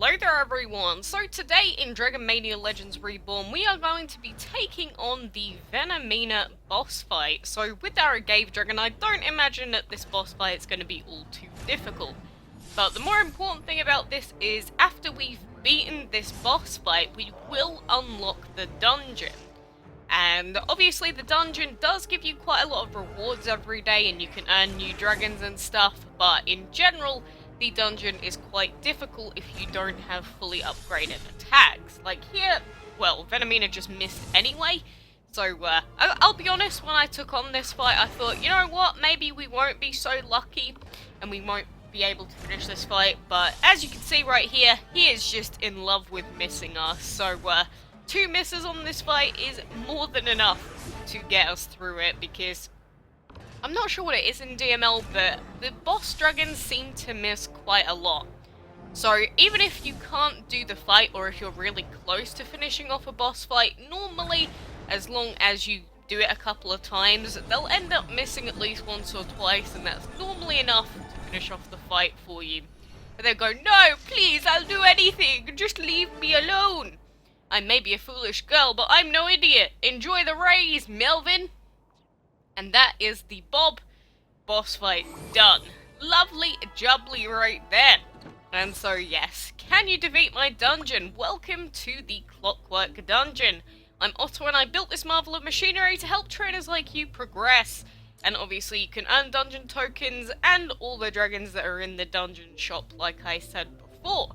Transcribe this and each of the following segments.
Hello there everyone! So today in Dragon Mania Legends Reborn we are going to be taking on the Venomina boss fight. So with our Gave Dragon, I don't imagine that this boss fight is going to be all too difficult. But the more important thing about this is after we've beaten this boss fight we will unlock the dungeon. And obviously the dungeon does give you quite a lot of rewards every day and you can earn new dragons and stuff, but in general the dungeon is quite difficult if you don't have fully upgraded attacks. Like here, well, Venomina just missed anyway, so I'll be honest, when I took on this fight I thought, you know what, maybe we won't be so lucky and we won't be able to finish this fight, but as you can see right here, he is just in love with missing us, so 2 misses on this fight is more than enough to get us through it, because I'm not sure what it is in DML, but the boss dragons seem to miss quite a lot. So even if you can't do the fight, or if you're really close to finishing off a boss fight, normally, as long as you do it a couple of times, they'll end up missing at least once or twice, and that's normally enough to finish off the fight for you. And they'll go, no, please, I'll do anything, just leave me alone. I may be a foolish girl, but I'm no idiot. Enjoy the rays, Melvin. And that is the Bob boss fight done. Lovely jubbly right there. And so yes, can you defeat my dungeon? Welcome to the Clockwork dungeon. I'm Otto and I built this marvel of machinery to help trainers like you progress. And obviously you can earn dungeon tokens and all the dragons that are in the dungeon shop like I said before.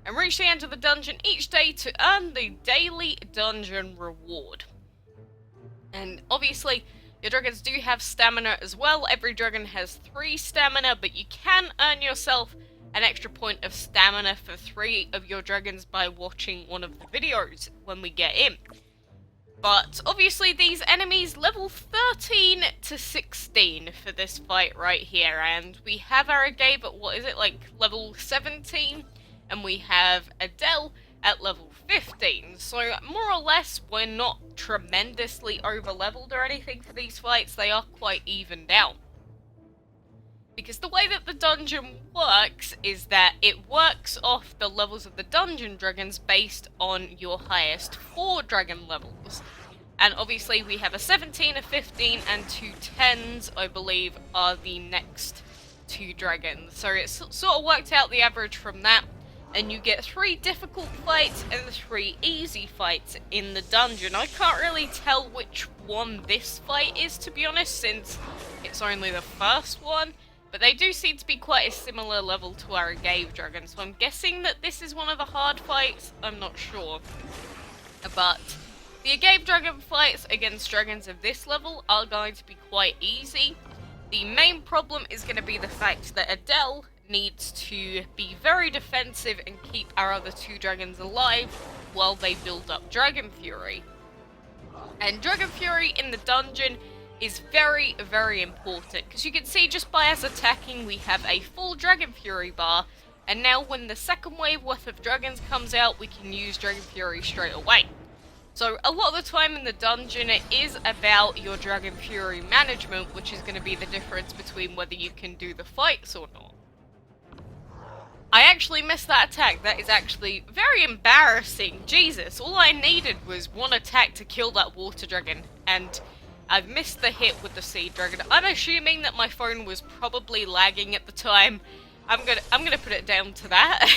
And reach the end of the dungeon each day to earn the daily dungeon reward. And obviously your dragons do have stamina as well. Every dragon has 3 stamina, but you can earn yourself an extra point of stamina for 3 of your dragons by watching one of the videos when we get in. But obviously these enemies level 13 to 16 for this fight right here, and we have our Gabe at, what is it, like level 17, and we have Adele at level 15, so more or less we're not tremendously over leveled or anything for these fights. They are quite evened out. Because the way that the dungeon works is that it works off the levels of the dungeon dragons based on your highest 4 dragon levels. And obviously we have a 17, a 15 and 2 10s, I believe, are the next 2 dragons. So it's sort of worked out the average from that. And you get 3 difficult fights and 3 easy fights in the dungeon. I can't really tell which one this fight is, to be honest, since it's only the first one. But they do seem to be quite a similar level to our Gave Dragon, so I'm guessing that this is one of the hard fights. I'm not sure. But the Gave Dragon fights against dragons of this level are going to be quite easy. The main problem is going to be the fact that Adele needs to be very defensive and keep our other 2 dragons alive while they build up Dragon Fury. And Dragon Fury in the dungeon is very, very important, because you can see just by us attacking we have a full Dragon Fury bar, and now when the second wave worth of dragons comes out we can use Dragon Fury straight away. So a lot of the time in the dungeon it is about your Dragon Fury management, which is going to be the difference between whether you can do the fights or not. I actually missed that attack. That is actually very embarrassing. Jesus, all I needed was 1 attack to kill that water dragon, and I've missed the hit with the sea dragon. I'm assuming that my phone was probably lagging at the time. I'm gonna put it down to that.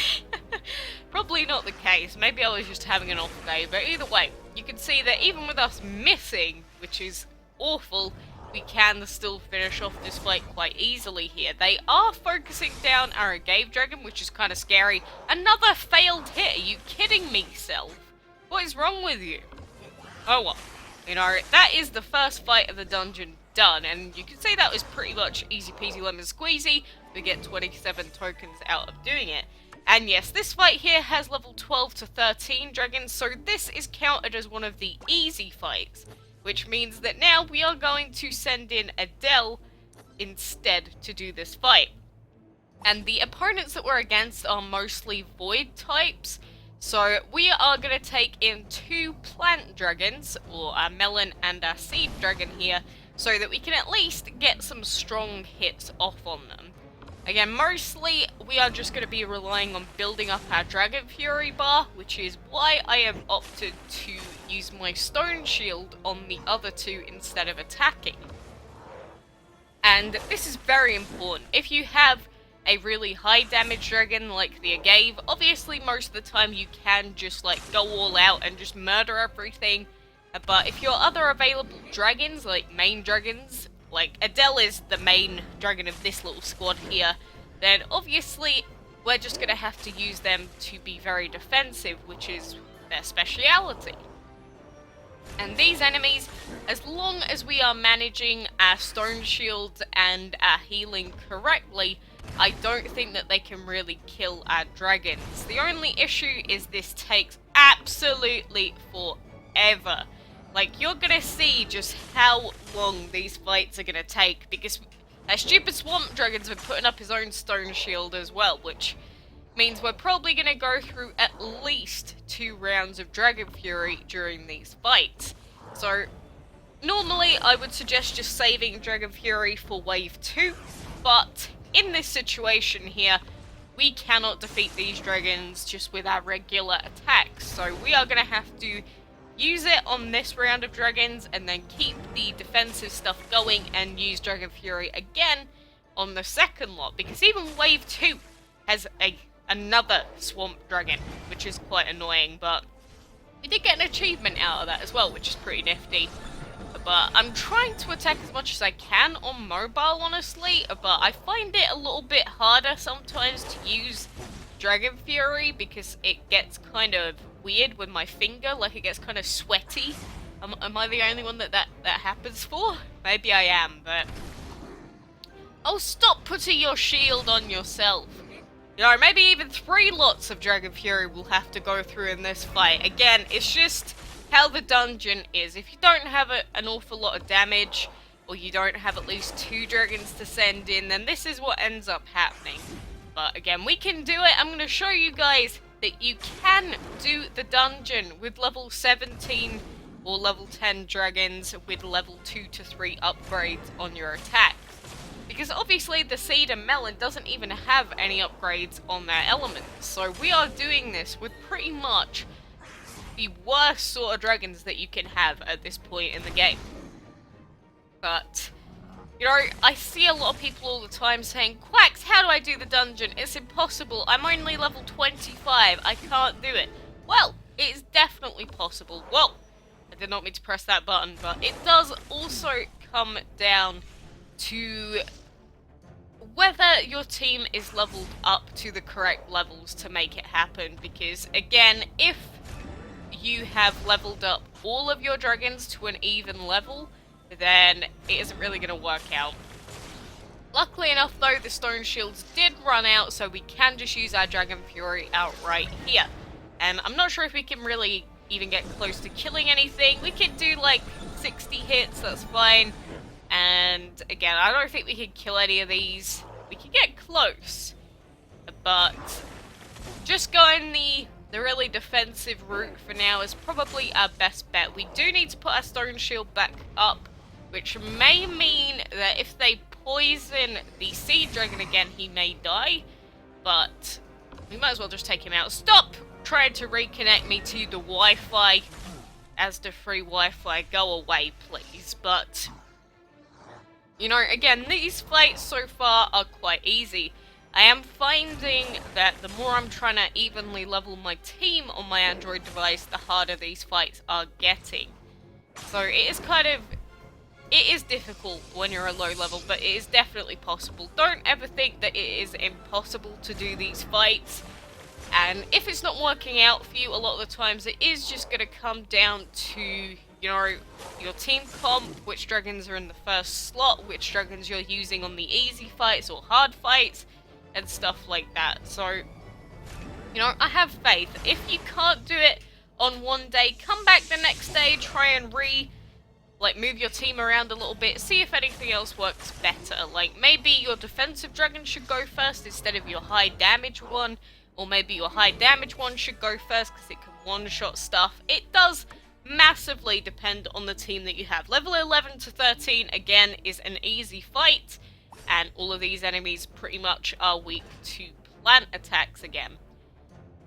Probably not the case. Maybe I was just having an off day, but either way, you can see that even with us missing, which is awful, we can still finish off this fight quite easily here. They are focusing down our Gave Dragon, which is kind of scary. Another failed hit. Are you kidding me, Self? What is wrong with you? Oh well. You know, that is the first fight of the dungeon done, and you can see that was pretty much easy peasy lemon squeezy. We get 27 tokens out of doing it. And yes, this fight here has level 12 to 13 dragons, so this is counted as one of the easy fights. Which means that now we are going to send in Adele instead to do this fight. And the opponents that we're against are mostly void types. So we are going to take in 2 plant dragons, or our melon and our seed dragon here, so that we can at least get some strong hits off on them. Again, mostly we are just going to be relying on building up our Dragon Fury bar, which is why I have opted to use my Stone Shield on the other two instead of attacking. And this is very important. If you have a really high damage dragon like the Agave, obviously most of the time you can just like go all out and just murder everything. But if your other available dragons, like main dragons, like Adele is the main dragon of this little squad here, then obviously we're just going to have to use them to be very defensive, which is their speciality. And these enemies, as long as we are managing our stone shields and our healing correctly, I don't think that they can really kill our dragons. The only issue is this takes absolutely forever. Like, you're gonna see just how long these fights are gonna take, because that stupid swamp dragon's been putting up his own stone shield as well, which means we're probably gonna go through at least 2 rounds of Dragon Fury during these fights. So, normally I would suggest just saving Dragon Fury for wave 2, but in this situation here, we cannot defeat these dragons just with our regular attacks, so we are gonna have to use it on this round of dragons and then keep the defensive stuff going and use Dragon Fury again on the second lot, because even wave 2 has another swamp dragon, which is quite annoying, but we did get an achievement out of that as well, which is pretty nifty. But I'm trying to attack as much as I can on mobile, honestly, but I find it a little bit harder sometimes to use Dragon Fury because it gets kind of weird with my finger, like it gets kind of sweaty. Am I the only one that happens for? Maybe I am, but... Oh, stop putting your shield on yourself. You know, maybe even 3 lots of Dragon Fury we'll have to go through in this fight. Again, it's just how the dungeon is. If you don't have an awful lot of damage, or you don't have at least 2 dragons to send in, then this is what ends up happening. But again, we can do it. I'm going to show you guys that you can do the dungeon with level 17 or level 10 dragons with level 2 to 3 upgrades on your attacks. Because obviously the Seed and Melon doesn't even have any upgrades on their elements. So we are doing this with pretty much the worst sort of dragons that you can have at this point in the game. But, you know, I see a lot of people all the time saying, Quacks, how do I do the dungeon? It's impossible. I'm only level 25. I can't do it. Well, it is definitely possible. Well, I did not mean to press that button, but it does also come down to whether your team is leveled up to the correct levels to make it happen. Because, again, if you have leveled up all of your dragons to an even level, then it isn't really going to work out. Luckily enough though, the stone shields did run out, so we can just use our Dragon Fury outright here. And I'm not sure if we can really even get close to killing anything. We could do like 60 hits, that's fine. And again, I don't think we can kill any of these. We can get close, but just going the really defensive route for now is probably our best bet. We do need to put our stone shield back up, which may mean that if they poison the Seed Dragon again, he may die, but we might as well just take him out. Stop trying to reconnect me to the Wi-Fi. As the free Wi-Fi, go away please. But, you know, again, these fights so far are quite easy. I am finding that the more I'm trying to evenly level my team on my Android device, the harder these fights are getting. So it is difficult when you're a low level, but it is definitely possible. Don't ever think that it is impossible to do these fights. And if it's not working out for you, a lot of the times it is just going to come down to, you know, your team comp, which dragons are in the first slot, which dragons you're using on the easy fights or hard fights, and stuff like that. So, you know, I have faith. If you can't do it on one day, come back the next day, try and move your team around a little bit, see if anything else works better. Like, maybe your defensive dragon should go first instead of your high damage one, or maybe your high damage one should go first because it can one-shot stuff. It does massively depend on the team that you have. Level 11 to 13, again, is an easy fight. and all of these enemies pretty much are weak to plant attacks again.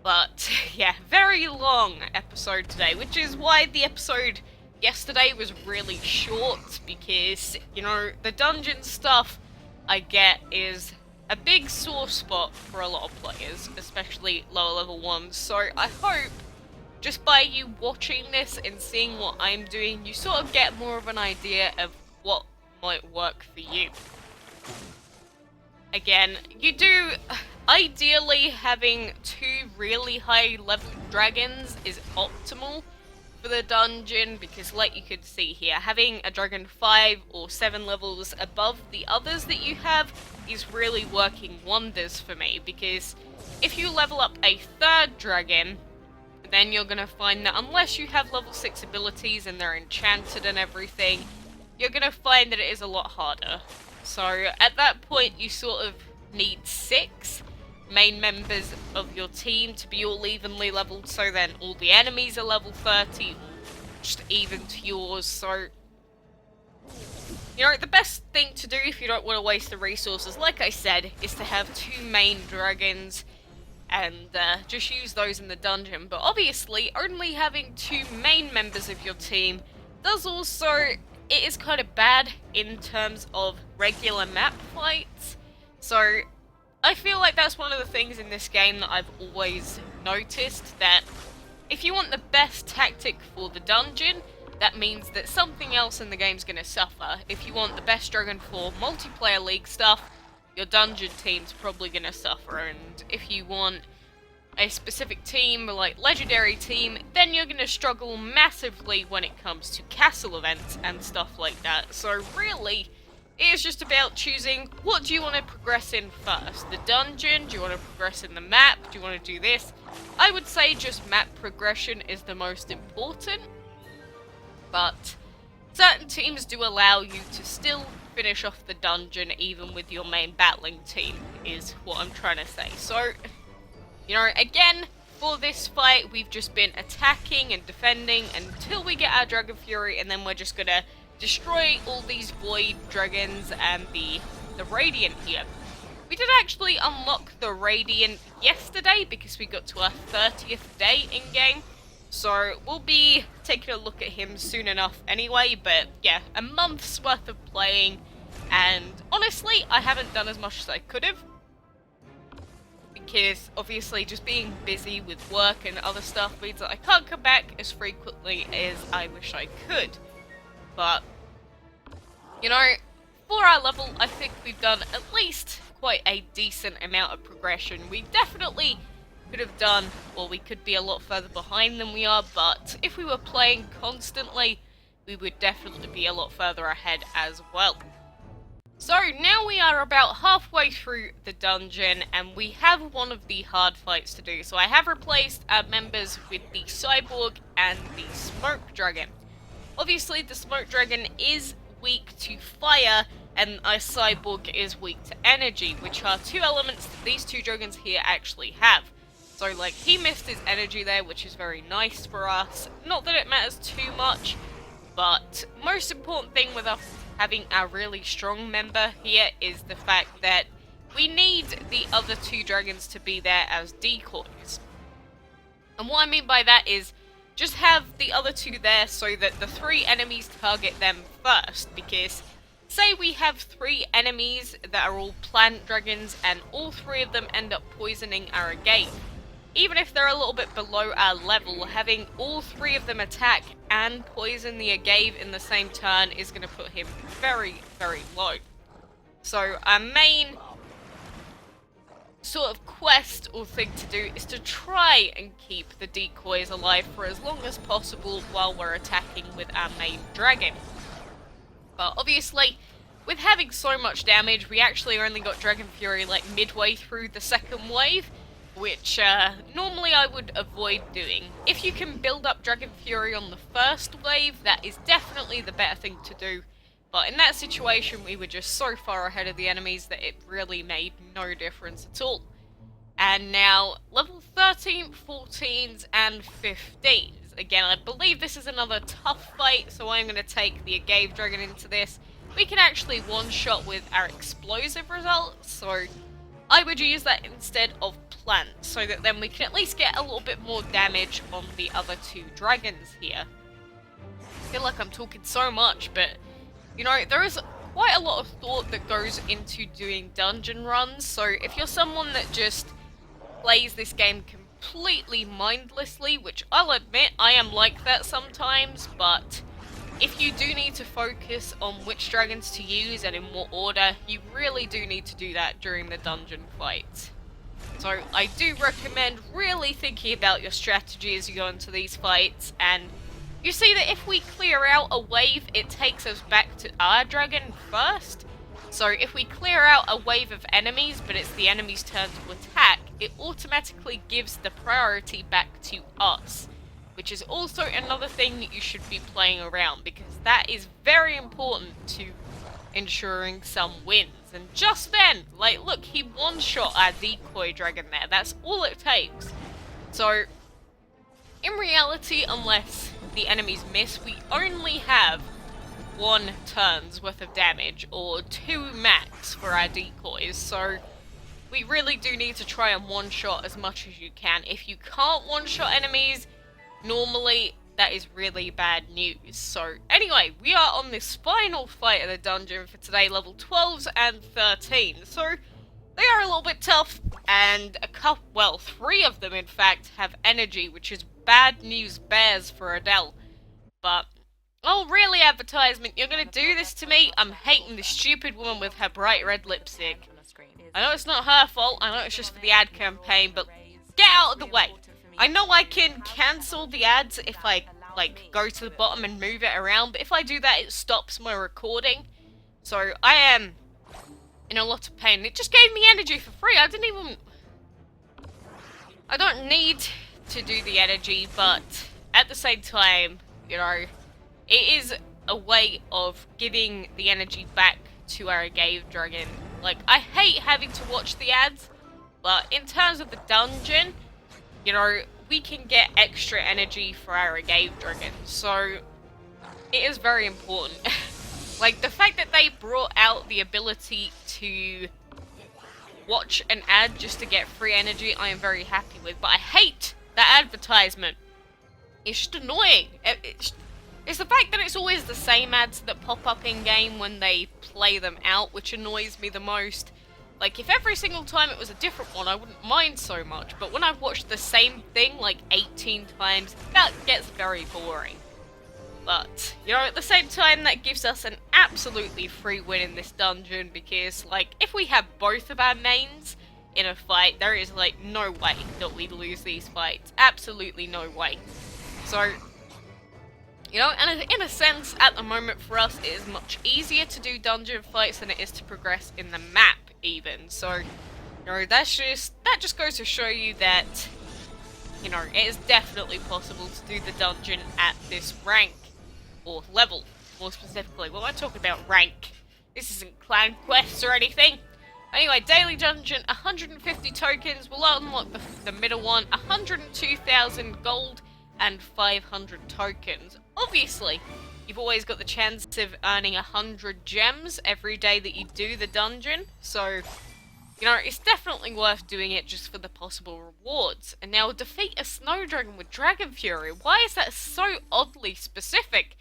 But yeah, very long episode today, which is why the episode yesterday was really short, because, you know, the dungeon stuff I get is a big sore spot for a lot of players, especially lower level ones. So I hope just by you watching this and seeing what I'm doing, you sort of get more of an idea of what might work for you. Again, you do, ideally having 2 really high level dragons is optimal for the dungeon, because like you could see here, having a dragon 5 or 7 levels above the others that you have is really working wonders for me, because if you level up a 3rd dragon, then you're going to find that unless you have level 6 abilities and they're enchanted and everything, you're going to find that it is a lot harder. So at that point you sort of need 6 main members of your team to be all evenly leveled, so then all the enemies are level 30, or just even to yours. So, you know, the best thing to do if you don't want to waste the resources, like I said, is to have 2 main dragons and just use those in the dungeon. But obviously, only having 2 main members of your team does also, it is kind of bad in terms of regular map fights. So I feel like that's one of the things in this game that I've always noticed, that if you want the best tactic for the dungeon, that means that something else in the game's going to suffer. If you want the best Dragon for multiplayer league stuff, your dungeon team's probably going to suffer, and if you want a specific team, like legendary team, then you're going to struggle massively when it comes to castle events and stuff like that. So really, it is just about choosing what do you want to progress in first. The dungeon? Do you want to progress in the map? Do you want to do this? I would say just map progression is the most important, but certain teams do allow you to still finish off the dungeon even with your main battling team, is what I'm trying to say. So, you know, again, for this fight, we've just been attacking and defending until we get our Dragon Fury, and then we're just gonna destroy all these Void Dragons and the Radiant here. We did actually unlock the Radiant yesterday because we got to our 30th day in-game, so we'll be taking a look at him soon enough anyway. But yeah, a month's worth of playing, and honestly, I haven't done as much as I could have, because obviously just being busy with work and other stuff means that I can't come back as frequently as I wish I could. But, you know, for our level, I think we've done at least quite a decent amount of progression. We definitely could have done, or we could be a lot further behind than we are, but if we were playing constantly, we would definitely be a lot further ahead as well. So now we are about halfway through the dungeon, and we have one of the hard fights to do. So I have replaced our members with the Cyborg and the Smoke Dragon. Obviously, the Smoke Dragon is weak to fire, and our Cyborg is weak to energy, which are 2 elements that these 2 dragons here actually have. So, like, he missed his energy there, which is very nice for us. Not that it matters too much, but most important thing with us having a really strong member here is the fact that we need the other 2 dragons to be there as decoys. And what I mean by that is, just have the other 2 there so that the 3 enemies target them first, because say we have 3 enemies that are all plant dragons and all 3 of them end up poisoning our agave. Even if they're a little bit below our level, having all 3 of them attack and poison the agave in the same turn is going to put him very, very low. So our main sort of quest or thing to do is to try and keep the decoys alive for as long as possible while we're attacking with our main dragon. But obviously, with having so much damage, we actually only got Dragon Fury like midway through the 2nd wave, which normally I would avoid doing. If you can build up Dragon Fury on the 1st wave, that is definitely the better thing to do. But in that situation, we were just so far ahead of the enemies that it really made no difference at all. And now, level 13, 14s, and 15s. Again, I believe this is another tough fight, so I'm going to take the Agave Dragon into this. we can actually one-shot with our explosive results, so I would use that instead of plant, so that then we can at least get a little bit more damage on the other two dragons here. I feel like I'm talking so much, but, you know, there is quite a lot of thought that goes into doing dungeon runs, so if you're someone that just plays this game completely mindlessly, which I'll admit I am like that sometimes, but if you do need to focus on which dragons to use and in what order, you really do need to do that during the dungeon fight. So I do recommend really thinking about your strategy as you go into these fights, and you see that if we clear out a wave, it takes us back to our dragon first. So if we clear out a wave of enemies, but it's the enemy's turn to attack, it automatically gives the priority back to us. Which is also another thing that you should be playing around, because that is very important to ensuring some wins. And just then, like, look, he one-shot our decoy dragon there. That's all it takes. So, in reality, unless the enemies miss, we only have 1 turn's worth of damage, or 2 max for our decoys, so we really do need to try and one-shot as much as you can. If you can't one-shot enemies, normally that is really bad news. So anyway, we are on this final fight of the dungeon for today, level 12s and 13, so they are a little bit tough, and a couple, well, 3 of them in fact have energy, which is bad news bears for Adele. But, oh really, advertisement, you're gonna do this to me? I'm hating this stupid woman with her bright red lipstick. I know it's not her fault, I know it's just for the ad campaign, but get out of the way. I know I can cancel the ads if I, like, go to the bottom and move it around, but if I do that, it stops my recording. So, I am in a lot of pain. It just gave me energy for free. I don't need to do the energy, but at the same time, you know, it is a way of giving the energy back to our Gave Dragon. Like, I hate having to watch the ads, but in terms of the dungeon, you know, we can get extra energy for our Gave Dragon, so it is very important. Like, the fact that they brought out the ability to watch an ad just to get free energy, I am very happy with, but I hate that advertisement. It's just annoying. It's the fact that it's always the same ads that pop up in-game when they play them out, which annoys me the most. Like, if every single time it was a different one, I wouldn't mind so much, but when I've watched the same thing, like, 18 times, that gets very boring. But, you know, at the same time, that gives us an absolutely free win in this dungeon, because, like, if we have both of our mains in a fight, there is, like, no way that we'd lose these fights. Absolutely no way. So, you know, and in a sense, at the moment for us, it is much easier to do dungeon fights than it is to progress in the map, even. So, you know, that just goes to show you that, you know, it is definitely possible to do the dungeon at this rank, or level, more specifically. Well, I'm talking about rank. This isn't clan quests or anything. Anyway, daily dungeon, 150 tokens. We'll unlock the middle one, 102,000 gold and 500 tokens. Obviously, you've always got the chance of earning 100 gems every day that you do the dungeon, so, you know, it's definitely worth doing it just for the possible rewards. And now, defeat a snow dragon with Dragon Fury. Why is that so oddly specific?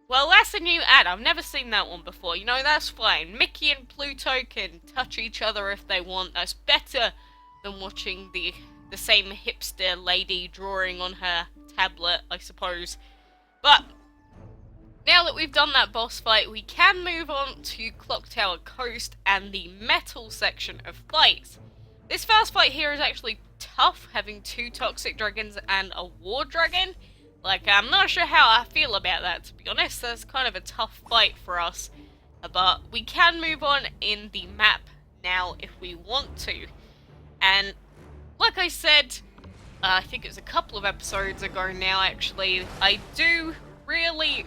Well, that's a new ad. I've never seen that one before. You know, that's fine. Mickey and Pluto can touch each other if they want. That's better than watching the same hipster lady drawing on her tablet, I suppose. But now that we've done that boss fight, we can move on to Clock Tower Coast and the metal section of fights. This first fight here is actually tough, having 2 toxic dragons and a war dragon. Like, I'm not sure how I feel about that, to be honest. That's kind of a tough fight for us. But we can move on in the map now if we want to. And like I said, I think it was a couple of episodes ago now, actually, I do really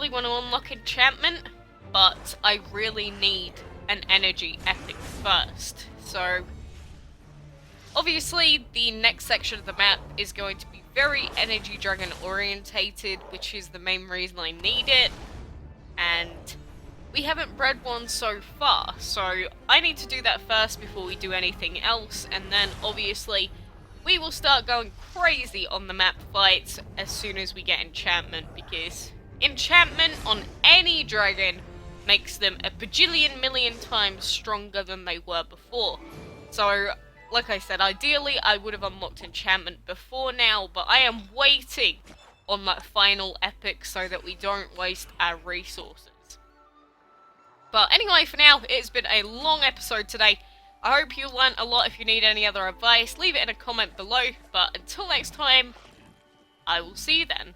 want to unlock enchantment, but I really need an energy epic first. So, obviously, the next section of the map is going to be very energy dragon orientated, which is the main reason I need it. And we haven't bred one so far, so I need to do that first before we do anything else, and then obviously we will start going crazy on the map fights as soon as we get enchantment, because enchantment on any dragon makes them a bajillion million times stronger than they were before. So, like I said, ideally I would have unlocked enchantment before now, but I am waiting on that final epic so that we don't waste our resources. But anyway, for now, it's been a long episode today. I hope you learned a lot. If you need any other advice, leave it in a comment below. But until next time, I will see you then.